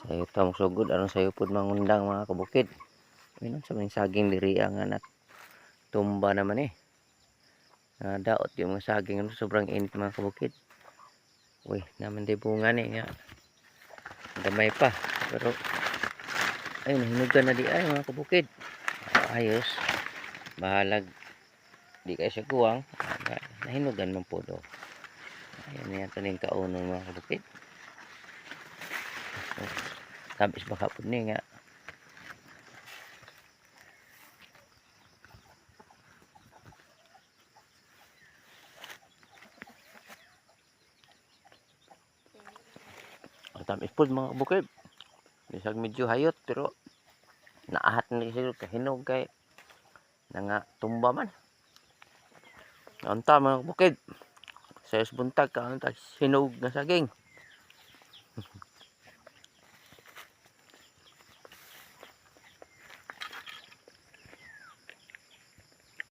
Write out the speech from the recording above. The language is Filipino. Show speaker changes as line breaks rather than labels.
Sayo tong sugod aron sayo pud mangundang mga kabukid. Minom sa mga saging diri nga anak. Tumba naman eh. Daot yung mga saging ano, sobrang init mga kabukid. Uy, naman di bunga ni nga. Damay pa. Pero ay nahinugan na di ay mga kabukid. Ayos. Bahalag di kay siya kuwang. Nahinugan man po do. Ayan yan taning kaunong mga kabukid. Sabis baka po ni nga. Tamis po mga kabukid. Bisag medyo hayot pero naahat na sila kahinog kay nga tumba man. Anta mga kabukid. Sayos buntag ka ang hinog na saging.